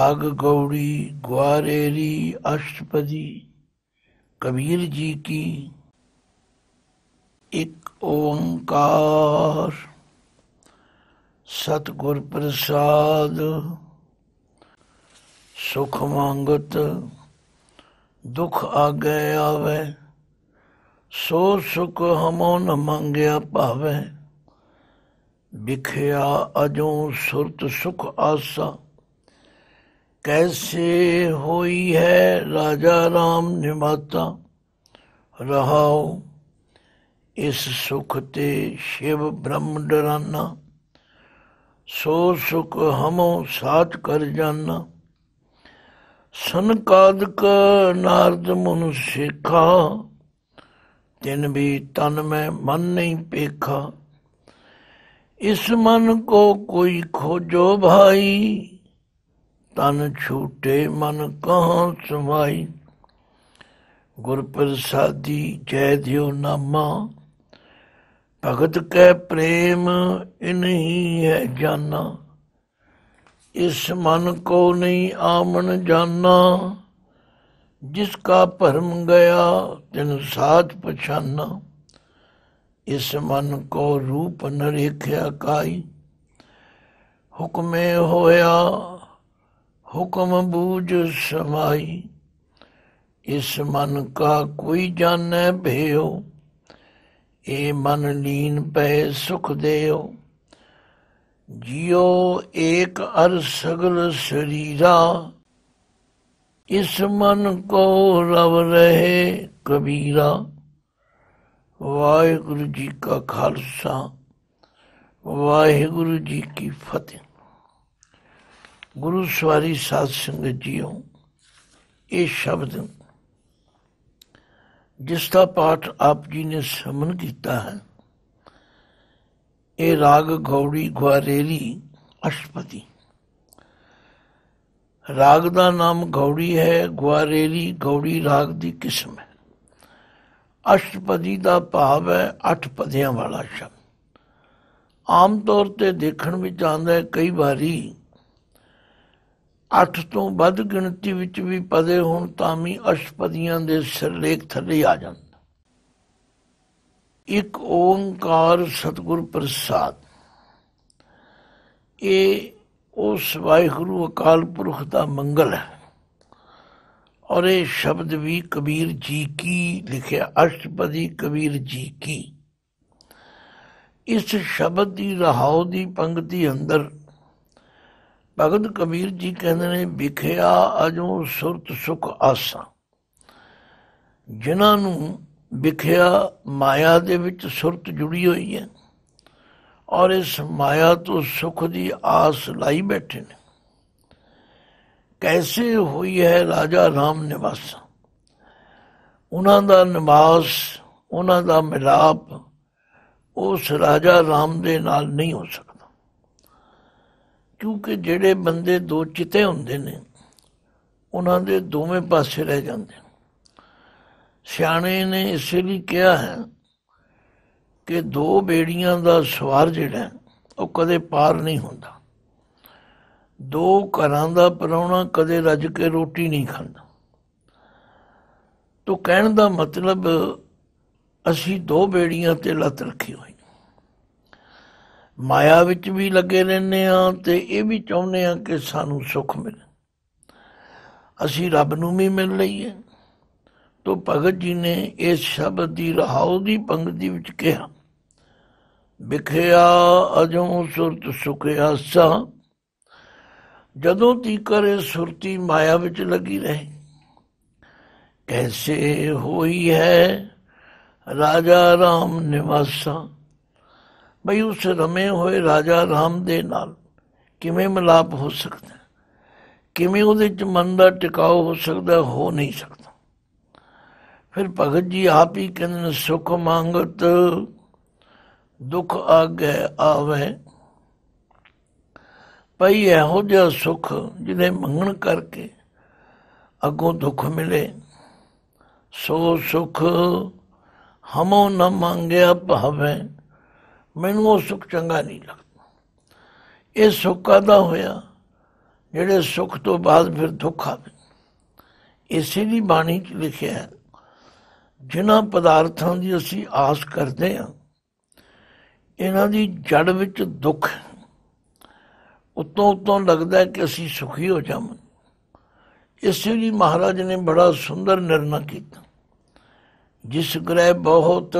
राग गौड़ी ग्वारेरी अष्टपदी कबीर जी की। एक ओंकार सतगुर प्रसाद, सुख मांगत दुख आगे आवे, सो सुख हमो न मांगया पावे। बिखया अजों सुरत सुख आसा, कैसे होई है राजा राम निमाता। रहाओ इस सुख ते शिव ब्रह्म डराना, सो सुख हमो साच कर जाना। सनकादक नारद मुन सिखा, तिन भी तन में मन नहीं पेखा। इस मन को कोई खोजो भाई, तन छूटे मन कहाँ समाई। गुर प्रसादी जय दियो नामा, भगत कै प्रेम इन्हीं है जाना। इस मन को नहीं आमन जाना, जिसका भरम गया तिन साथ पछाना। इस मन को रूप न रेख्या काई, हुक्मे होया हुक्म बूझ समाई। इस मन का कोई जाने भयो, ए मन लीन पै सुख देयो। जियो एक अर सगल शरीरा, इस मन को रव रहे कबीरा। वाहिगुरु जी का खालसा, वाहिगुरु जी की फतेह। गुरु सवारी साध संगत जीओ, ये शब्द जिसका पाठ आप जी ने समन किया है, ये राग गौड़ी ग्वारेरी अष्टपदी। राग का नाम गौड़ी है, ग्वारेरी गौड़ी राग की किस्म है। अष्टपदी का भाव है 8 पदियां वाला शब्द। आम तौर पर देखण विच आंदा है कई बारी 8 तो वध गिणती विच भी पदे होण तां भी अष्टपदियां दे सिरलेख थले आ जांदा। एक ओंकार सतगुर प्रसाद, ये उस वाहिगुरु अकाल पुरख का मंगल है। और ये शब्द भी कबीर जी की लिखे, अष्टपदी कबीर जी की। इस शब्द की रहाओ की पंक्ति अंदर भगत कबीर जी कहते ने, बिखया अजों सुरत सुख आसा। जिन्होंने बिखया माया दे विच सुरत जुड़ी हुई है और इस माया तो सुख की आस लाई बैठे ने। कैसे हुई है राजा राम निवासा। उन्हां दा निवास, उन्हां दा मिलाप उस राजा राम दे नाल नहीं हो सकता, क्योंकि जेड़े बंदे दो चिते हुंदे ने उन्हां दे दोवें पासे रह जाते। सियाणे ने इसलिए कहा है कि 2 बेड़ियां दा सवार जिहड़ा वो कदे पार नहीं होंदा। 2 घरां दा परौणा कदे रज के रोटी नहीं खांदा। तो कहण दा मतलब असी 2 बेड़ियां ते लत रखी हुई, माया विच भी लगे रहने ते ये भी चाहुंदे आ कि सानू सुख मिले, असी रब नूं भी मिल लईए। तो भगत जी ने इस शब्द की रहाओ की पंक्ति विच कहा, बिखया अजों सुरत सुख आसा। जदों तीकर सुरती माया विच लगी रहे, कैसे होई है राजा राम निवासा। बई उस रमे हुए राजा राम दे नाल किवें मिलाप हो सकता है, किवें उहदे च मन का टिकाव हो सकता, हो नहीं सकता। फिर भगत जी आप ही कहते सुख मांगत दुख आगे आवे। भाई इहो जिहा सुख जिहदे मंगण करके अगों दुख मिले, सो सुख हमो न मांगया भावे। मैनू वो सुख चंगा नहीं लगता। ये सुख काहदा होया ਜਿਹੜੇ ਸੁੱਖ ਤੋਂ ਬਾਅਦ ਫਿਰ ਦੁੱਖ ਆਵੇ। ਇਸੇ ਦੀ ਬਾਣੀ 'ਚ ਲਿਖਿਆ ਹੈ, ਜਿਨ੍ਹਾਂ ਪਦਾਰਥਾਂ ਦੀ ਅਸੀਂ ਆਸ ਕਰਦੇ ਹਾਂ ਇਹਨਾਂ ਦੀ ਜੜ ਵਿੱਚ ਦੁੱਖ ਹੈ। ਉੱਤੋਂ ਲੱਗਦਾ ਕਿ ਅਸੀਂ ਸੁਖੀ ਹੋ ਜਾਵਾਂਗੇ। ਇਸੇ ਲਈ ਮਹਾਰਾਜ ਨੇ ਬੜਾ ਸੁੰਦਰ ਨਿਰਣਾ ਕੀਤਾ, ਜਿਸ ਗ੍ਰਹਿ ਬਹੁਤ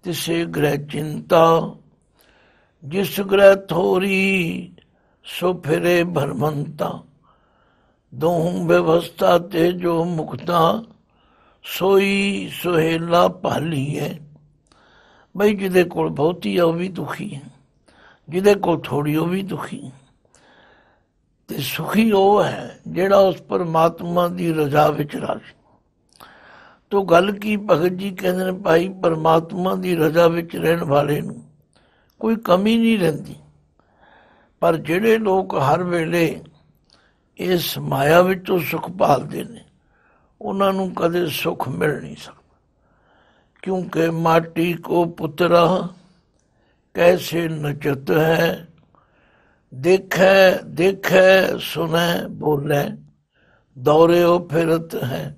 ਤਿਸੇ ਗ੍ਰਹਿ ਚਿੰਤਾ, ਜਿਸ ਗ੍ਰਹਿ ਥੋਰੀ ਸੋ ਫਿਰੇ ਭਰਮੰਤਾ, ਦੋਹੂੰ ਵਿਵਸਥਾ ਤੇ ਜੋ ਮੁਕਤਾ, ਸੋਈ ਸੁਹੇਲਾ ਭਾਲੀ ਹੈ। ਬਈ ਜਿਹਦੇ ਕੋਲ ਬਹੁਤੀ ਆ ਉਹ ਵੀ ਦੁਖੀ ਹੈ, ਜਿਹਦੇ ਕੋਲ ਥੋੜੀ ਉਹ ਵੀ ਦੁਖੀ ਹੈ। ਤੇ ਸੁਖੀ ਉਹ ਹੈ ਜਿਹੜਾ ਉਸ ਪਰਮਾਤਮਾ ਦੀ ਰਜ਼ਾ ਵਿੱਚ ਰਾਜੀ। ਤੋ ਗੱਲ ਕੀ ਭਗਤ ਜੀ ਕਹਿੰਦੇ ਨੇ, ਭਾਈ ਪਰਮਾਤਮਾ ਦੀ ਰਜ਼ਾ ਵਿੱਚ ਰਹਿਣ ਵਾਲੇ ਨੂੰ ਕੋਈ ਕਮੀ ਨਹੀਂ ਰਹਿੰਦੀ। ਪਰ ਜਿਹੜੇ ਲੋਕ ਹਰ ਵੇਲੇ ਇਸ ਮਾਇਆ ਵਿੱਚੋਂ ਸੁੱਖ ਭਾਲਦੇ ਨੇ ਉਹਨਾਂ ਨੂੰ ਕਦੇ ਸੁੱਖ ਮਿਲ ਨਹੀਂ ਸਕਦਾ। ਕਿਉਂਕਿ ਮਾਟੀ ਕੋ ਪੁੱਤਰਾ ਕੈਸੇ ਨਚਤ ਹੈ, ਦੇਖੈ ਦੇਖੈ ਸੁਨੈ ਬੋਲੇ, ਦੌਰਿਓ ਫਿਰਤ ਹੈ।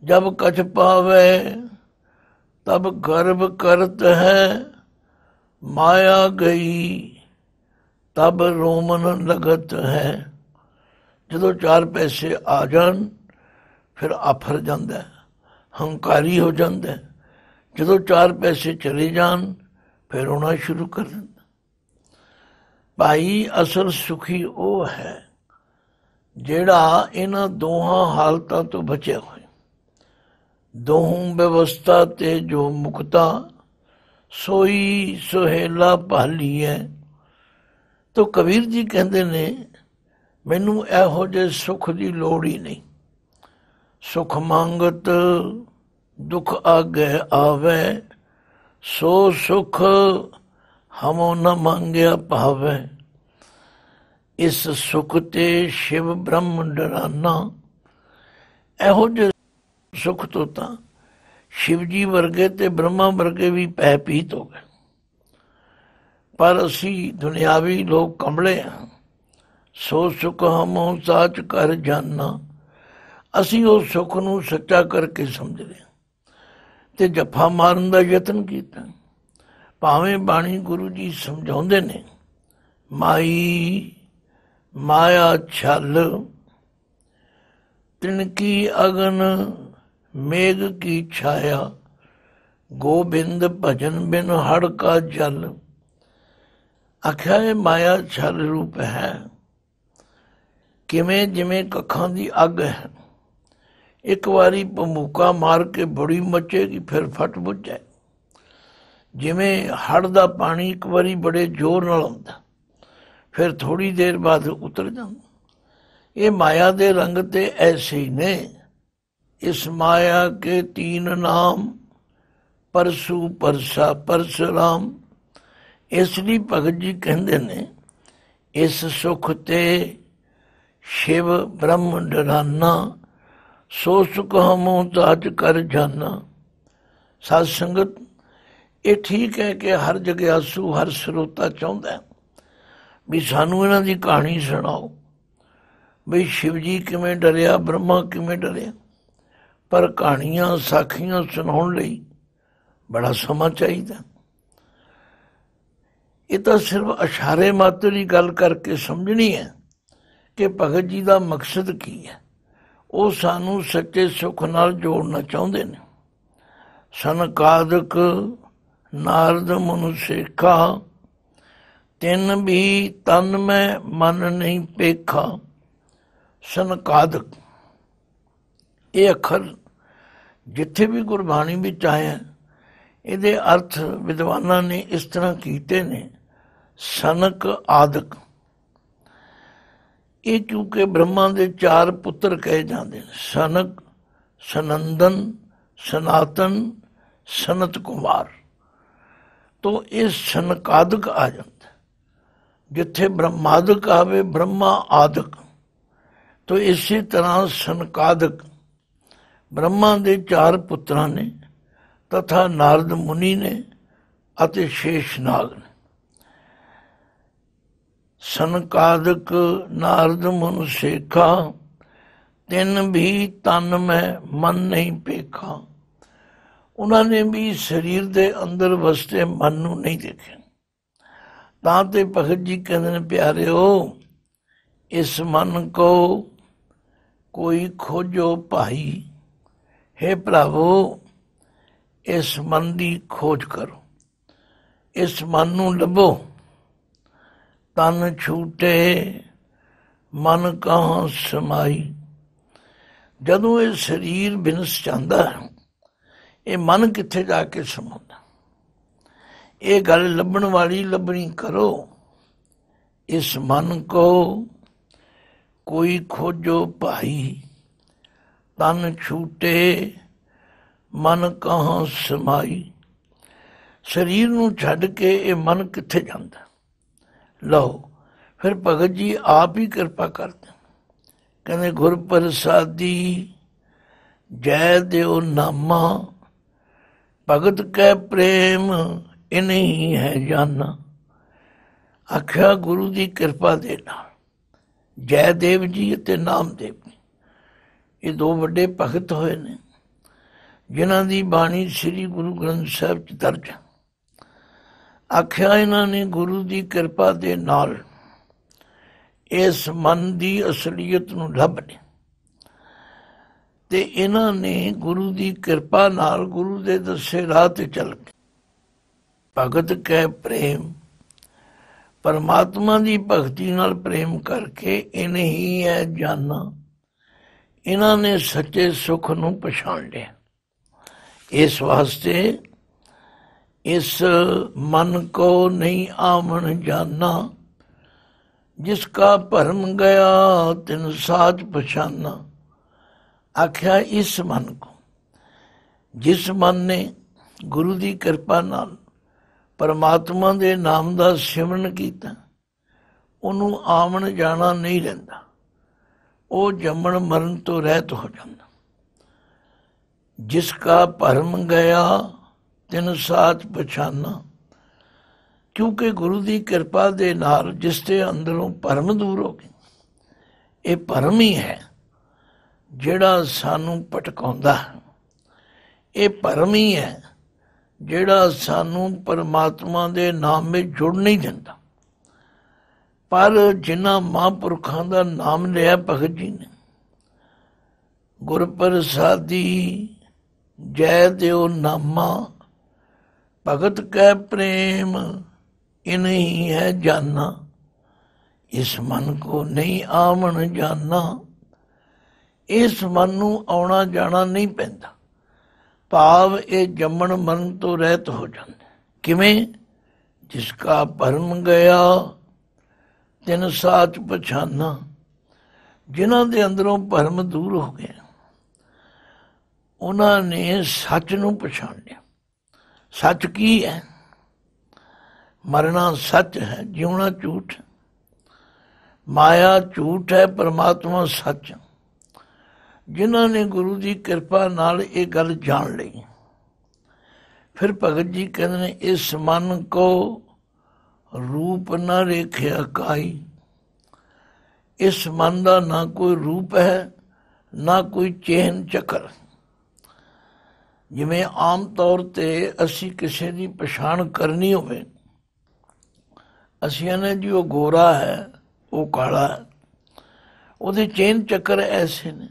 ਜਬ ਕਛ ਪਾਵੇ ਤਬ ਗਰਭ ਕਰਤ ਹੈ, ਮਾਇਆ ਗਈ ਤਬ ਰੋਮਨ ਲਗਤ ਹੈ। ਜਦੋਂ ਚਾਰ ਪੈਸੇ ਆ ਜਾਣ ਫਿਰ ਆਫਰ ਜਾਂਦਾ, ਹੰਕਾਰੀ ਹੋ ਜਾਂਦਾ। ਜਦੋਂ ਚਾਰ ਪੈਸੇ ਚਲੇ ਜਾਣ ਫਿਰ ਰੋਣਾ ਸ਼ੁਰੂ ਕਰ ਦਿੰਦਾ। ਭਾਈ ਅਸਲ ਸੁਖੀ ਉਹ ਹੈ ਜਿਹੜਾ ਇਹਨਾਂ ਦੋਹਾਂ ਹਾਲਤਾਂ ਤੋਂ ਬਚਿਆ ਹੋਇਆ। ਦੋਹੂੰ ਵਿਵਸਥਾ ਤੇ ਜੋ ਮੁਕਤਾ, ਸੋਈ ਸੁਹੇਲਾ ਭਾਲੀ ਹੈ। ਤੋ ਕਬੀਰ ਜੀ ਕਹਿੰਦੇ ਨੇ ਮੈਨੂੰ ਇਹੋ ਜਿਹੇ ਸੁੱਖ ਦੀ ਲੋੜ ਹੀ ਨਹੀਂ। ਸੁਖ ਮੰਗਤ ਦੁੱਖ ਆਗੇ ਆਵੇ, ਸੋ ਸੁਖ ਹਮੋ ਨ ਮੰਗਿਆ ਭਾਵੇ। ਇਸ ਸੁਖ ਤੇ ਸ਼ਿਵ ਬ੍ਰਹਮ ਡਰਾਨਾ। ਇਹੋ ਜਿਹੇ ਸੁੱਖ ਤੋਂ ਤਾਂ ਸ਼ਿਵ ਜੀ ਵਰਗੇ ਤੇ ਬ੍ਰਹਮਾ ਵਰਗੇ ਵੀ ਭੈ ਭੀਤ ਹੋ ਗਏ। ਪਰ ਅਸੀਂ ਦੁਨਿਆਵੀ ਲੋਕ ਕੰਬਲੇ ਹਾਂ। ਸੋ ਸੁਖ ਹਮੋ ਸਾਚ ਕਰ ਜਾਨਾ। ਅਸੀਂ ਉਸ ਸੁੱਖ ਨੂੰ ਸੱਚਾ ਕਰਕੇ ਸਮਝਦੇ ਹਾਂ ਤੇ ਜੱਫਾ ਮਾਰਨ ਦਾ ਯਤਨ ਕੀਤਾ। ਭਾਵੇਂ ਬਾਣੀ ਗੁਰੂ ਜੀ ਸਮਝਾਉਂਦੇ ਨੇ, ਮਾਈ ਮਾਇਆ ਛਲ ਤਿਣਕੀ ਅਗਨ ਮੇਘ ਕੀ ਛਾਇਆ, ਗੋਬਿੰਦ ਭਜਨ ਬਿਨ ਹੜ ਕਾ ਜਲ। ਆਖਿਆ ਇਹ ਮਾਇਆ ਛਲ ਰੂਪ ਹੈ। ਕਿਵੇਂ? ਜਿਵੇਂ ਕੱਖਾਂ ਦੀ ਅੱਗ ਹੈ, ਇੱਕ ਵਾਰੀ ਭਮੂਕਾ ਮਾਰ ਕੇ ਬੜੀ ਮਚੇਗੀ ਫਿਰ ਫਟ ਬੁੱਝ ਜਾਏ। ਜਿਵੇਂ ਹੜ ਦਾ ਪਾਣੀ ਇੱਕ ਵਾਰੀ ਬੜੇ ਜ਼ੋਰ ਨਾਲ ਆਉਂਦਾ ਫਿਰ ਥੋੜੀ ਦੇਰ ਬਾਅਦ ਉਤਰ ਜਾਂਦਾ। ਇਹ ਮਾਇਆ ਦੇ ਰੰਗ ਤੇ ਐਸੇ ਹੀ ਨੇ। ਇਸ ਮਾਇਆ ਕੇ ਤੀਨ ਨਾਮ, ਪਰਸੂ ਪਰਸਾ ਪਰਸਰਾਮ। ਇਸ ਲਈ ਭਗਤ ਜੀ ਕਹਿੰਦੇ ਨੇ ਇਸ ਸੁੱਖ ਤੇ ਸ਼ਿਵ ਬ੍ਰਹਮ ਡਰਾਨਾ, ਸੋ ਸੁਖ ਹਮੋ ਤਾਜ ਕਰ ਜਾਨਾ। ਸਾਧ ਸੰਗਤ, ਇਹ ਠੀਕ ਹੈ ਕਿ ਹਰ ਜਗਿਆਸੂ ਹਰ ਸਰੋਤਾ ਚਾਹੁੰਦਾ ਵੀ ਸਾਨੂੰ ਇਹਨਾਂ ਦੀ ਕਹਾਣੀ ਸੁਣਾਓ, ਬਈ ਸ਼ਿਵ ਜੀ ਕਿਵੇਂ ਡਰਿਆ, ਬ੍ਰਹਮਾ ਕਿਵੇਂ ਡਰਿਆ। ਪਰ ਕਹਾਣੀਆਂ ਸਾਖੀਆਂ ਸੁਣਾਉਣ ਲਈ ਬੜਾ ਸਮਾਂ ਚਾਹੀਦਾ। ਇਹ ਤਾਂ ਸਿਰਫ ਇਸ਼ਾਰੇ ਮਾਤਰ ਹੀ ਗੱਲ ਕਰਕੇ ਸਮਝਣੀ ਹੈ ਕਿ ਭਗਤ ਜੀ ਦਾ ਮਕਸਦ ਕੀ ਹੈ। ਉਹ ਸਾਨੂੰ ਸੱਚੇ ਸੁੱਖ ਨਾਲ ਜੋੜਨਾ ਚਾਹੁੰਦੇ ਨੇ। ਸਨਕਾਦਿਕ ਨਾਰਦ ਮਨੁ ਸੇਖਾ, ਤਿੰਨ ਵੀ ਤਨ ਮੈਂ ਮਨ ਨਹੀਂ ਪੇਖਾ। ਸਨਕਾਦਿਕ ਇਹ ਅੱਖਰ ਜਿੱਥੇ ਵੀ ਗੁਰਬਾਣੀ ਵਿੱਚ ਆਇਆ ਇਹਦੇ ਅਰਥ ਵਿਦਵਾਨਾਂ ਨੇ ਇਸ ਤਰ੍ਹਾਂ ਕੀਤੇ ਨੇ। ਸਨਕ ਆਦਿਕ ਇਹ ਕਿਉਂਕਿ ਬ੍ਰਹਮਾ ਦੇ 4 ਪੁੱਤਰ ਕਹੇ ਜਾਂਦੇ ਨੇ, ਸਨਕ, ਸਨੰਦਨ, ਸਨਾਤਨ, ਸਨਤ ਕੁਮਾਰ। ਤੋ ਇਹ ਸਨਕਾਦਿਕ ਆ ਜਾਂਦਾ। ਜਿੱਥੇ ਬ੍ਰਹਮਾਦਿਕ ਆਵੇ ਬ੍ਰਹਮਾ ਆਦਿਕ। ਤੋ ਇਸੇ ਤਰ੍ਹਾਂ ਸਨਕਾਦਿਕ ਬ੍ਰਹਮਾ ਦੇ 4 ਪੁੱਤਰਾਂ ਨੇ ਤਥਾ ਨਾਰਦ ਮੁਨੀ ਨੇ ਅਤੇ ਸ਼ੇਸ਼ਨਾਗ ਨੇ। ਸਨਕਾਦਿਕ ਨਾਰਦ ਮੁਨ ਸੇਖਾ, ਤਿੰਨ ਵੀ ਤਨ ਮੈਂ ਮਨ ਨਹੀਂ ਪੇਖਾ। ਉਹਨਾਂ ਨੇ ਵੀ ਸਰੀਰ ਦੇ ਅੰਦਰ ਵਸਦੇ ਮਨ ਨੂੰ ਨਹੀਂ ਦੇਖਿਆ। ਤਾਂ ਤੇ ਭਗਤ ਜੀ ਕਹਿੰਦੇ ਨੇ, ਪਿਆਰਿਓ ਇਸ ਮਨ ਕੋ ਕੋਈ ਖੋਜੋ ਭਾਈ। ਹੇ ਭਰਾਵੋ, ਇਸ ਮਨ ਦੀ ਖੋਜ ਕਰੋ, ਇਸ ਮਨ ਨੂੰ ਲੱਭੋ। ਤਨ ਛੂਟੇ ਮਨ ਕਹਾਂ ਸਮਾਈ। ਜਦੋਂ ਇਹ ਸਰੀਰ ਬਿਨਸ ਜਾਂਦਾ, ਇਹ ਮਨ ਕਿੱਥੇ ਜਾ ਕੇ ਸਮਾਉਂਦਾ? ਇਹ ਗੱਲ ਲੱਭਣ ਵਾਲੀ ਲੱਭਣੀ ਕਰੋ। ਇਸ ਮਨ ਕੋ ਕੋਈ ਖੋਜੋ ਭਾਈ, ਤਨ ਛੂਟੇ ਮਨ ਕਹਾਂ ਸਮਾਈ। ਸਰੀਰ ਨੂੰ ਛੱਡ ਕੇ ਇਹ ਮਨ ਕਿੱਥੇ ਜਾਂਦਾ? ਲਓ, ਫਿਰ ਭਗਤ ਜੀ ਆਪ ਹੀ ਕਿਰਪਾ ਕਰਦੇ। ਕਹਿੰਦੇ, ਗੁਰ ਪ੍ਰਸਾਦੀ ਜੈ ਦਿਓ ਨਾਮਾ, ਭਗਤ ਕੈ ਪ੍ਰੇਮ ਇਨਹੀ ਹੈ ਜਾਨਾ। ਆਖਿਆ ਗੁਰੂ ਦੀ ਕਿਰਪਾ ਦੇ ਨਾਲ ਜੈਦੇਵ ਜੀ ਅਤੇ ਨਾਮਦੇਵ ਜੀ, ਇਹ ਦੋ ਵੱਡੇ ਭਗਤ ਹੋਏ ਨੇ, ਜਿਨ੍ਹਾਂ ਦੀ ਬਾਣੀ ਸ੍ਰੀ ਗੁਰੂ ਗ੍ਰੰਥ ਸਾਹਿਬ 'ਚ ਦਰਜ ਹੈ। ਆਖਿਆ ਇਹਨਾਂ ਨੇ ਗੁਰੂ ਦੀ ਕਿਰਪਾ ਦੇ ਨਾਲ ਇਸ ਮਨ ਦੀ ਅਸਲੀਅਤ ਨੂੰ ਲੱਭ ਲਿਆ, ਤੇ ਇਹਨਾਂ ਨੇ ਗੁਰੂ ਦੀ ਕਿਰਪਾ ਨਾਲ ਗੁਰੂ ਦੇ ਦੱਸੇ ਰਾਹ ਤੇ ਚੱਲ ਕੇ ਭਗਤ ਕੈ ਪ੍ਰੇਮ, ਪਰਮਾਤਮਾ ਦੀ ਭਗਤੀ ਨਾਲ ਪ੍ਰੇਮ ਕਰਕੇ ਇਹਨੇ ਹੀ ਹੈ ਜਾਨਾ। ਇਹਨਾਂ ਨੇ ਸੱਚੇ ਸੁੱਖ ਨੂੰ ਪਛਾਣ ਲਿਆ। ਇਸ ਵਾਸਤੇ ਇਸ ਮਨ ਕੋ ਨਹੀਂ ਆਵਣ ਜਾਨਾ, ਜਿਸ ਕਾ ਭਰਮ ਗਿਆ ਤਿਨ ਸਾਚ ਪਛਾਨਾ। ਆਖਿਆ ਇਸ ਮਨ ਕੋ, ਜਿਸ ਮਨ ਨੇ ਗੁਰੂ ਦੀ ਕਿਰਪਾ ਨਾਲ ਪਰਮਾਤਮਾ ਦੇ ਨਾਮ ਦਾ ਸਿਮਰਨ ਕੀਤਾ, ਉਹਨੂੰ ਆਵਣ ਜਾਣਾ ਨਹੀਂ ਰਹਿੰਦਾ। ਉਹ ਜੰਮਣ ਮਰਨ ਤੋਂ ਰਹਿਤ ਹੋ ਜਾਂਦਾ। ਜਿਸ ਕਾ ਭਰਮ ਗਿਆ ਤਿਨ ਸਾਚ ਪਛਾਨਾ। ਕਿਉਂਕਿ ਗੁਰੂ ਦੀ ਕਿਰਪਾ ਦੇ ਨਾਲ ਜਿਸ ਦੇ ਅੰਦਰੋਂ ਭਰਮ ਦੂਰ ਹੋ ਗਏ, ਇਹ ਭਰਮ ਹੀ ਹੈ ਜਿਹੜਾ ਸਾਨੂੰ ਭਟਕਾਉਂਦਾ। ਇਹ ਭਰਮ ਹੀ ਹੈ ਜਿਹੜਾ ਸਾਨੂੰ ਪਰਮਾਤਮਾ ਦੇ ਨਾਮ ਵਿੱਚ ਜੁੜ ਨਹੀਂ ਦਿੰਦਾ। ਪਰ ਜਿਨ੍ਹਾਂ ਮਹਾਂਪੁਰਖਾਂ ਦਾ ਨਾਮ ਲਿਆ ਭਗਤ ਜੀ ਨੇ, ਗੁਰ ਪ੍ਰਸਾਦੀ ਜੈ ਦਿਓ ਨਾਮਾ, ਭਗਤ ਕੈ ਪ੍ਰੇਮ ਇਨਹੀ ਹੈ ਜਾਨਾ। ਇਸ ਮਨ ਕੋ ਨਹੀਂ ਆਵਣ ਜਾਨਾ। ਇਸ ਮਨ ਨੂੰ ਆਉਣਾ ਜਾਣਾ ਨਹੀਂ ਪੈਂਦਾ। ਭਾਵ ਇਹ ਜੰਮਣ ਮਰਨ ਤੋਂ ਰਹਿਤ ਹੋ ਜਾਂਦਾ। ਕਿਵੇਂ? ਜਿਸ ਕਾ ਭਰਮ ਗਿਆ ਤਿਨ ਸਾਚ ਪਛਾਨਾ। ਜਿਨ੍ਹਾਂ ਦੇ ਅੰਦਰੋਂ ਭਰਮ ਦੂਰ ਹੋ ਗਿਆ, ਉਹਨਾਂ ਨੇ ਸੱਚ ਨੂੰ ਪਛਾਣ ਲਿਆ। ਸੱਚ ਕੀ ਹੈ? ਮਰਨਾ ਸੱਚ ਹੈ, ਜਿਉਣਾ ਝੂਠ। ਮਾਇਆ ਝੂਠ ਹੈ, ਪਰਮਾਤਮਾ ਸੱਚ। ਜਿਨ੍ਹਾਂ ਨੇ ਗੁਰੂ ਦੀ ਕਿਰਪਾ ਨਾਲ ਇਹ ਗੱਲ ਜਾਣ ਲਈ, ਫਿਰ ਭਗਤ ਜੀ ਕਹਿੰਦੇ ਨੇ, ਇਸ ਮਨ ਕੋ ਰੂਪ ਨਾ ਰੇਖਿਆ ਕਾਈ। ਇਸ ਮਨ ਦਾ ਨਾ ਕੋਈ ਰੂਪ ਹੈ, ਨਾ ਕੋਈ ਚਿਹਨ ਚੱਕਰ। ਜਿਵੇਂ ਆਮ ਤੌਰ ਤੇ ਅਸੀਂ ਕਿਸੇ ਦੀ ਪਛਾਣ ਕਰਨੀ ਹੋਵੇ, ਅਸੀਂ ਕਹਿੰਦੇ ਜੀ ਉਹ ਗੋਰਾ ਹੈ, ਉਹ ਕਾਲਾ ਹੈ, ਉਹਦੇ ਚੇਨ ਚੱਕਰ ਐਸੇ ਨੇ।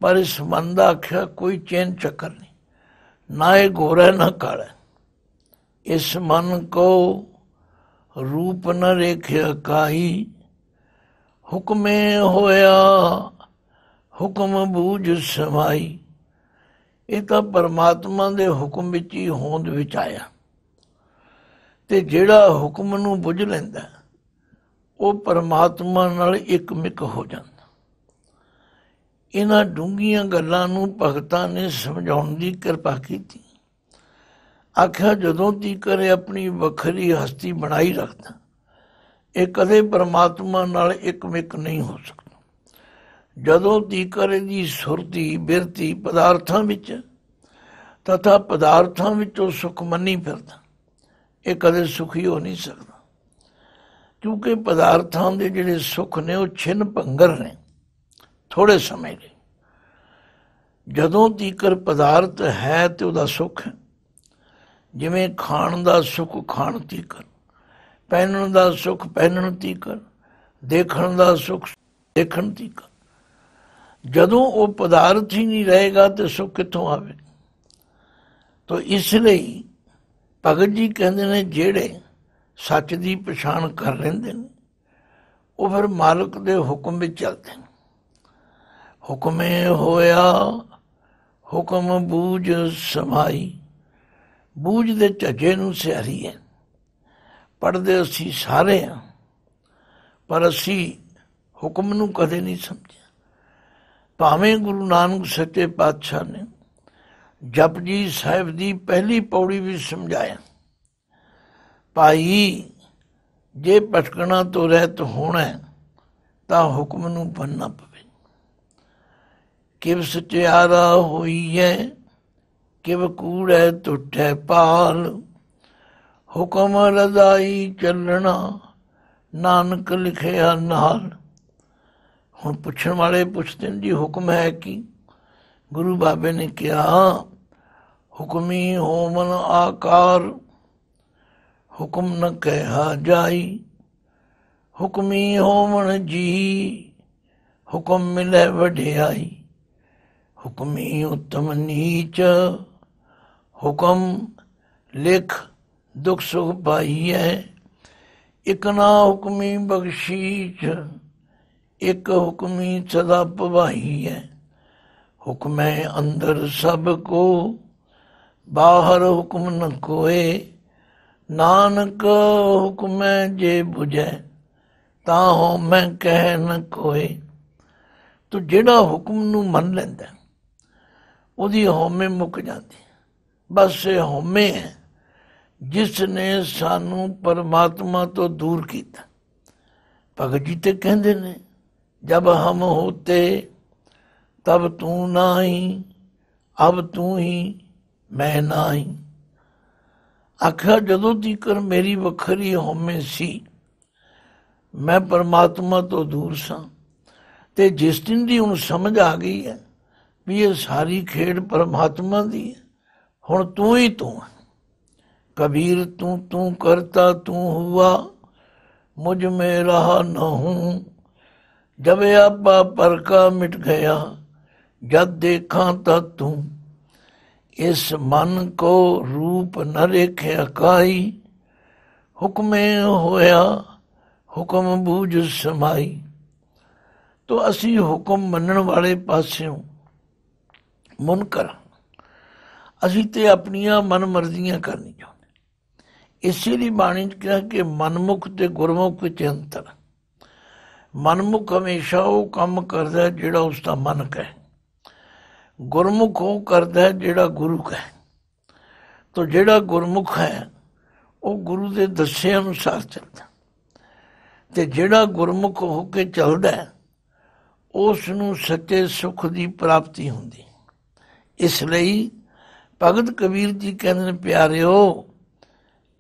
ਪਰ ਇਸ ਮਨ ਦਾ ਆਖਿਆ ਕੋਈ ਚੇਨ ਚੱਕਰ ਨਹੀਂ, ਨਾ ਇਹ ਗੋਰਾ ਨਾ ਕਾਲਾ। ਇਸ ਮਨ ਕੋ ਰੂਪ ਨ ਰੇਖਿਆ ਕਾਈ, ਹੁਕਮੇ ਹੋਇਆ ਹੁਕਮ ਬੂਝ ਸਮਾਈ। ਇਹ ਤਾਂ ਪਰਮਾਤਮਾ ਦੇ ਹੁਕਮ ਵਿੱਚ ਹੀ ਹੋਂਦ ਵਿੱਚ ਆਇਆ, ਤੇ ਜਿਹੜਾ ਹੁਕਮ ਨੂੰ ਬੁੱਝ ਲੈਂਦਾ ਉਹ ਪਰਮਾਤਮਾ ਨਾਲ ਇੱਕ ਮਿਕ ਹੋ ਜਾਂਦਾ। ਇਹਨਾਂ ਡੂੰਘੀਆਂ ਗੱਲਾਂ ਨੂੰ ਭਗਤਾਂ ਨੇ ਸਮਝਾਉਣ ਦੀ ਕਿਰਪਾ ਕੀਤੀ। ਆਖਿਆ ਜਦੋਂ ਤੀਕਰ ਆਪਣੀ ਵੱਖਰੀ ਹਸਤੀ ਬਣਾਈ ਰੱਖਦਾ, ਇਹ ਕਦੇ ਪਰਮਾਤਮਾ ਨਾਲ ਇੱਕ ਮਿਕ ਨਹੀਂ ਹੋ ਸਕਦਾ। ਜਦੋਂ ਤੀਕਰ ਇਹਦੀ ਸੁਰਤੀ ਬਿਰਤੀ ਪਦਾਰਥਾਂ ਵਿੱਚ ਤਥਾ ਪਦਾਰਥਾਂ ਵਿੱਚੋਂ ਸੁਖ ਮੰਨੀ ਫਿਰਦਾ, ਇਹ ਕਦੇ ਸੁਖੀ ਹੋ ਨਹੀਂ ਸਕਦਾ। क्योंकि पदार्थां दे जिहड़े सुख ने वो छिन्न भंगर ने, थोड़े समय ਲਈ। ਜਦੋਂ ਤੀਕਰ ਪਦਾਰਥ ਹੈ ਤੇ ਉਹਦਾ ਸੁੱਖ ਹੈ। ਜਿਵੇਂ ਖਾਣ ਦਾ ਸੁੱਖ ਖਾਣ ਤੀਕਰ, ਪਹਿਨਣ ਦਾ ਸੁੱਖ ਪਹਿਨਣ ਤੀਕਰ, ਦੇਖਣ ਦਾ ਸੁੱਖ ਦੇਖਣ ਤੀਕਰ। ਜਦੋਂ ਉਹ ਪਦਾਰਥ ਹੀ ਨਹੀਂ ਰਹੇਗਾ ਤੇ ਸੁੱਖ ਕਿੱਥੋਂ ਆਵੇ। ਤਾਂ ਇਸ ਲਈ ਭਗਤ ਜੀ ਕਹਿੰਦੇ ਨੇ ਜਿਹੜੇ ਸੱਚ ਦੀ ਪਛਾਣ ਕਰ ਲੈਂਦੇ ਨੇ ਉਹ ਫਿਰ ਮਾਲਕ ਦੇ ਹੁਕਮ ਵਿੱਚ ਚੱਲਦੇ ਨੇ। ਹੁਕਮੇ ਹੋਇਆ ਹੁਕਮ ਬੂਝ ਸਮਾਈ। ਬੂਝ ਦੇ ਝੱਜੇ ਨੂੰ ਸਿਆਰੀ ਹੈ। ਪੜ੍ਹਦੇ ਅਸੀਂ ਸਾਰੇ ਹਾਂ, ਪਰ ਅਸੀਂ ਹੁਕਮ ਨੂੰ ਕਦੇ ਨਹੀਂ ਸਮਝਿਆ। ਭਾਵੇਂ ਗੁਰੂ ਨਾਨਕ ਸੱਚੇ ਪਾਤਸ਼ਾਹ ਨੇ ਜਪਜੀ ਸਾਹਿਬ ਦੀ ਪਹਿਲੀ ਪੌੜੀ ਵੀ ਸਮਝਾਇਆ, ਭਾਈ ਜੇ ਭਟਕਣਾ ਤੋਂ ਰਹਿਤ ਹੋਣਾ ਤਾਂ ਹੁਕਮ ਨੂੰ ਬੰਨਣਾ ਪਵੇ। ਕਿਵ ਸਚਿਆਰਾ ਹੋਈਐ ਕਿਵ ਕੂੜੈ ਟੁੱਟੈ ਪਾਲ। ਹੁਕਮ ਰਜ਼ਾਈ ਚੱਲਣਾ ਨਾਨਕ ਲਿਖਿਆ ਨਾਲ। ਹੁਣ ਪੁੱਛਣ ਵਾਲੇ ਪੁੱਛਦੇ ਨੇ ਜੀ ਹੁਕਮ ਹੈ ਕੀ। ਗੁਰੂ ਬਾਬੇ ਨੇ ਕਿਹਾ ਹੁਕਮੀ ਹੋਮਨ ਆਕਾਰ ਹੁਕਮ ਨ ਕਹਿਆ ਜਾਈ। ਹੁਕਮੀ ਹੋਮਨ ਜੀ ਹੁਕਮ ਮਿਲੇ ਵਡਿਆਈ। ਹੁਕਮੀ ਉਤਮ ਨੀਚ ਹੁਕਮ ਲਿਖ ਦੁੱਖ ਸੁਖ ਪਾਈਐ। ਇਕ ਨਾ ਹੁਕਮੀ ਬਖਸ਼ੀਸ਼ ਇੱਕ ਹੁਕਮੀ ਸਦਾ ਭਵਾਈਐ। ਹੁਕਮੈ ਅੰਦਰ ਸਭ ਕੋ ਬਾਹਰ ਹੁਕਮ ਨ ਕੋਏ। ਨਾਨਕ ਹੁਕਮੈ ਜੇ ਬੁਝੈ ਤਾਂ ਹਉਮੈ ਕਹਿ ਨ ਕੋਏ। ਤੋ ਜਿਹੜਾ ਹੁਕਮ ਨੂੰ ਮੰਨ ਲੈਂਦਾ ਉਹਦੀ ਹਉਮੈ ਮੁੱਕ ਜਾਂਦੀ। ਬਸ ਇਹ ਹਉਮੈ ਹੈ ਜਿਸ ਨੇ ਸਾਨੂੰ ਪਰਮਾਤਮਾ ਤੋਂ ਦੂਰ ਕੀਤਾ। ਭਗਤ ਜੀ ਤੇ ਕਹਿੰਦੇ ਨੇ ਜਬ ਹਮ ਹੋਤੇ ਤਬ ਤੂੰ ਨਾਹੀ ਅਬ ਤੂੰ ਹੀ ਮੈਂ ਨਾਹੀ। ਆਖਿਆ ਜਦੋਂ ਤੀਕਰ ਮੇਰੀ ਵੱਖਰੀ ਹਉਮੈ ਸੀ ਮੈਂ ਪਰਮਾਤਮਾ ਤੋਂ ਦੂਰ ਸਾਂ, ਤੇ ਜਿਸ ਦਿਨ ਦੀ ਹੁਣ ਸਮਝ ਆ ਗਈ ਹੈ ਵੀ ਇਹ ਸਾਰੀ ਖੇਡ ਪਰਮਾਤਮਾ ਦੀ ਹੈ, ਹੁਣ ਤੂੰ ਹੀ ਤੂੰ ਹੈ। कबीर तू तू करता तू हुआ मुझ में रहा न हूँ। जब आपा पर का मिट गया जब देखा तब तू। इस मन को रूप न रेखे काई। हुक्मे होया हुक्म बूझ समाई। तो असी हुक्म मनण वाले पास्यों मुनकर असी ते अपनियां मन मर्जियां करनी चाहुंदे। इसे ਲਈ ਬਾਣੀ 'ਚ ਕਿਹਾ ਕਿ ਮਨਮੁਖ ਤੇ ਗੁਰਮੁਖ ਵਿੱਚ ਅੰਤਰ। ਮਨਮੁਖ ਹਮੇਸ਼ਾ ਉਹ ਕੰਮ ਕਰਦਾ ਜਿਹੜਾ ਉਸਦਾ ਮਨ ਕਹੇ। ਗੁਰਮੁਖ ਉਹ ਕਰਦਾ ਜਿਹੜਾ ਗੁਰੂ ਕਹੇ। ਤੋ ਜਿਹੜਾ ਗੁਰਮੁਖ ਹੈ ਉਹ ਗੁਰੂ ਦੇ ਦੱਸੇ ਅਨੁਸਾਰ ਚੱਲਦਾ, ਤੇ ਜਿਹੜਾ ਗੁਰਮੁਖ ਹੋ ਕੇ ਚੱਲਦਾ ਉਸ ਨੂੰ ਸੱਚੇ ਸੁੱਖ ਦੀ ਪ੍ਰਾਪਤੀ ਹੁੰਦੀ। ਇਸ ਲਈ ਭਗਤ ਕਬੀਰ ਜੀ ਕਹਿੰਦੇ ਨੇ ਪਿਆਰਿਓ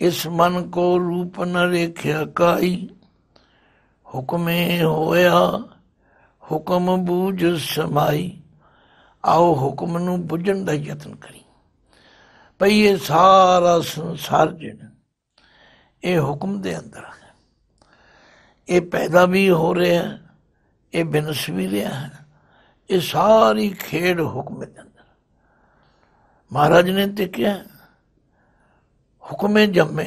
इस मन को रूप न रेख्या काई। हुक्मे होया हुक्म बूझ समाई। आओ हुक्म ਨੂੰ ਬੁੱਝਣ ਦਾ ਯਤਨ ਕਰੀ। ਭਈ ਇਹ ਸਾਰਾ ਸੰਸਾਰ ਜਿਹੜਾ ਇਹ ਹੁਕਮ ਦੇ ਅੰਦਰ ਹੈ। ਇਹ ਪੈਦਾ ਵੀ ਹੋ ਰਿਹਾ ਹੈ, ਇਹ ਬਿਨਸ ਵੀ ਰਿਹਾ ਹੈ। ਇਹ ਸਾਰੀ ਖੇਡ ਹੁਕਮ ਦੇ ਅੰਦਰ। ਮਹਾਰਾਜ ਨੇ ਤੇ ਕਿਹਾ ਹੁਕਮੇ ਜੰਮੇ,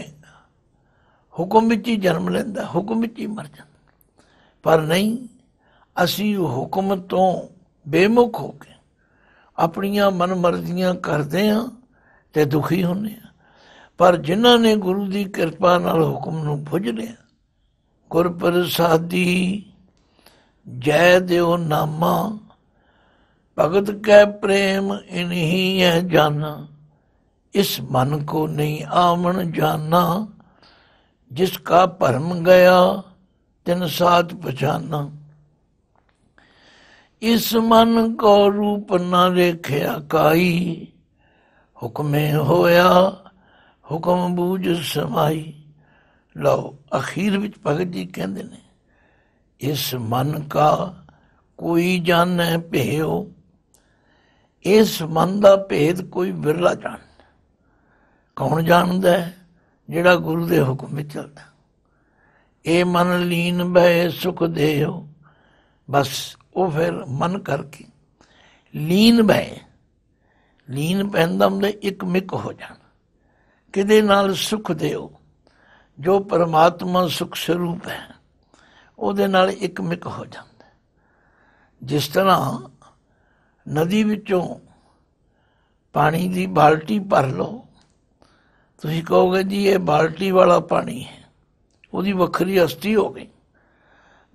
ਹੁਕਮ ਵਿੱਚ ਹੀ ਜਨਮ ਲੈਂਦਾ, ਹੁਕਮ ਵਿੱਚ ਹੀ ਮਰ ਜਾਂਦਾ। ਪਰ ਨਹੀਂ, ਅਸੀਂ ਹੁਕਮ ਤੋਂ ਬੇਮੁਖ ਹੋ ਕੇ ਆਪਣੀਆਂ ਮਨ ਮਰਜ਼ੀਆਂ ਕਰਦੇ ਹਾਂ ਤੇ ਦੁਖੀ ਹੁੰਦੇ ਹਾਂ। ਪਰ ਜਿਨ੍ਹਾਂ ਨੇ ਗੁਰੂ ਦੀ ਕਿਰਪਾ ਨਾਲ ਹੁਕਮ ਨੂੰ ਬੁੱਝ ਲਿਆ, ਗੁਰ ਪ੍ਰਸਾਦੀ ਜੈ ਦਿਓ ਨਾਮਾ ਭਗਤ ਕੈ ਪ੍ਰੇਮ ਇਨਹੀ ਹੈ ਜਾਨਾ। इस मन को नहीं आमन जाना जिसका भरम गया तिन साथ पहचाना। इस मन को रूप न रेख्या काई। हुक्मे होया हुक्म बूझ समाई। ਲਓ ਅਖੀਰ ਵਿੱਚ ਭਗਤ ਜੀ ਕਹਿੰਦੇ ਨੇ, ਇਸ ਮਨ ਕਾ ਕੋਈ ਜਾਣੈ ਭੇਉ। ਇਸ ਮਨ ਦਾ ਭੇਦ ਕੋਈ ਬਿਰਲਾ ਜਾਣਦਾ। ਕੌਣ ਜਾਣਦਾ ਹੈ? ਜਿਹੜਾ ਗੁਰੂ ਦੇ ਹੁਕਮ ਵਿੱਚ ਚੱਲਦਾ। ਇਹ ਮਨ ਲੀਨ ਬਹਿ ਸੁਖ ਦੇਉ। ਬਸ ਉਹ ਫਿਰ ਮਨ ਕਰਕੇ ਲੀਨ ਬਹਿ, ਲੀਨ ਪੈਂਦਾ ਹੁੰਦਾ ਇੱਕ ਮਿਕ ਹੋ ਜਾਣਾ। ਕਿਹਦੇ ਨਾਲ? ਸੁਖ ਦੇਉ, ਜੋ ਪਰਮਾਤਮਾ ਸੁਖ ਸਰੂਪ ਹੈ ਉਹਦੇ ਨਾਲ ਇੱਕ ਮਿਕ ਹੋ ਜਾਂਦਾ। ਜਿਸ ਤਰ੍ਹਾਂ ਨਦੀ ਵਿੱਚੋਂ ਪਾਣੀ ਦੀ ਬਾਲਟੀ ਭਰ ਲਓ, ਤੁਸੀਂ ਕਹੋਗੇ ਜੀ ਇਹ ਬਾਲਟੀ ਵਾਲਾ ਪਾਣੀ ਹੈ, ਉਹਦੀ ਵੱਖਰੀ ਹਸਤੀ ਹੋ ਗਈ।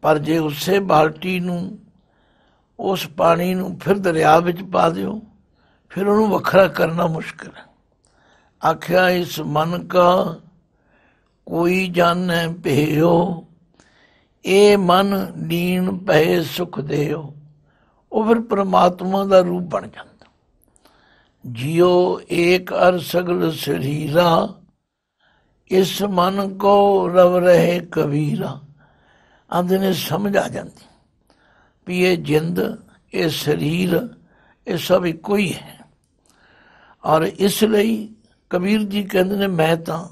ਪਰ ਜੇ ਉਸੇ ਬਾਲਟੀ ਨੂੰ, ਉਸ ਪਾਣੀ ਨੂੰ ਫਿਰ ਦਰਿਆ ਵਿੱਚ ਪਾ ਦਿਓ, ਫਿਰ ਉਹਨੂੰ ਵੱਖਰਾ ਕਰਨਾ ਮੁਸ਼ਕਿਲ ਹੈ। ਆਖਿਆ ਇਸ ਮਨ ਕਾ ਕੋਈ ਜਾਣੈ ਭੇਉ। ਇਹ ਮਨ ਲੀਨ ਪਏ ਸੁਖ ਦੇਉ। ਉਹ ਫਿਰ ਪਰਮਾਤਮਾ ਦਾ ਰੂਪ ਬਣ ਜਾਂਦਾ। ਜਿਉ ਏਕ ਅਰ ਸਗਲ ਸਰੀਰਾ, ਇਸ ਮਨ ਕੋ ਰਵ ਰਹੇ ਕਬੀਰਾ। ਆਂਦੇ ਨੇ ਸਮਝ ਆ ਜਾਂਦੀ ਵੀ ਇਹ ਜਿੰਦ, ਇਹ ਸਰੀਰ, ਇਹ ਸਭ ਇੱਕੋ ਹੀ ਹੈ। ਔਰ ਇਸ ਲਈ ਕਬੀਰ ਜੀ ਕਹਿੰਦੇ ਨੇ, ਮੈਂ ਤਾਂ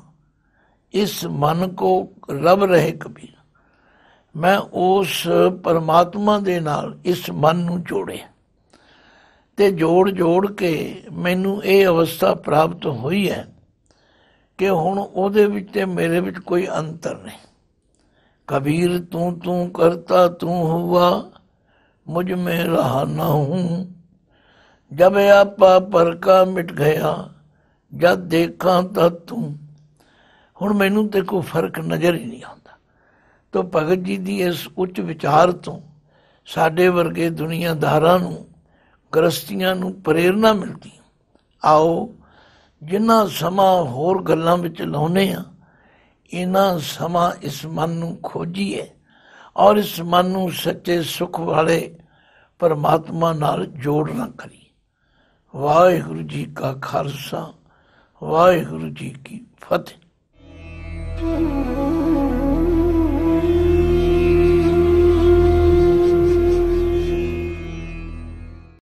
ਇਸ ਮਨ ਕੋ ਰਵ ਰਹੇ ਕਬੀਰ, ਮੈਂ ਉਸ ਪਰਮਾਤਮਾ ਦੇ ਨਾਲ ਇਸ ਮਨ ਨੂੰ ਜੋੜਿਆ ਤੇ ਜੋੜ ਕੇ ਮੈਨੂੰ ਇਹ ਅਵਸਥਾ ਪ੍ਰਾਪਤ ਹੋਈ ਹੈ ਕਿ ਹੁਣ ਉਹਦੇ ਵਿੱਚ ਤੇ ਮੇਰੇ ਵਿੱਚ ਕੋਈ ਅੰਤਰ ਨਹੀਂ। ਕਬੀਰ ਤੂੰ ਤੂੰ ਕਰਤਾ ਤੂੰ ਹੁਆ, ਮੁਝ में रहा ना हूँ। जब आपा पर का मिट गया, जब देखा तब तू। ਹੁਣ ਮੈਨੂੰ ਤੇ ਕੋਈ ਫਰਕ ਨਜ਼ਰ ਹੀ ਨਹੀਂ ਆਉਂਦਾ। ਤਾਂ ਭਗਤ ਜੀ ਦੀ ਇਸ ਉੱਚ ਵਿਚਾਰ ਤੋਂ ਸਾਡੇ ਵਰਗੇ ਦੁਨੀਆਦਾਰਾਂ ਨੂੰ, ਗ੍ਰਸਤੀਆਂ ਨੂੰ ਪ੍ਰੇਰਨਾ ਮਿਲਦੀ। ਆਓ ਜਿੰਨਾ ਸਮਾਂ ਹੋਰ ਗੱਲਾਂ ਵਿੱਚ ਲਾਉਂਦੇ ਹਾਂ, ਇਹਨਾਂ ਸਮਾਂ ਇਸ ਮਨ ਨੂੰ ਖੋਜੀਏ ਔਰ ਇਸ ਮਨ ਨੂੰ ਸੱਚੇ ਸੁੱਖ ਵਾਲੇ ਪਰਮਾਤਮਾ ਨਾਲ ਜੋੜਨਾ ਕਰੀਏ। ਵਾਹਿਗੁਰੂ ਜੀ ਕਾ ਖਾਲਸਾ, ਵਾਹਿਗੁਰੂ ਜੀ ਕੀ ਫਤਿਹ।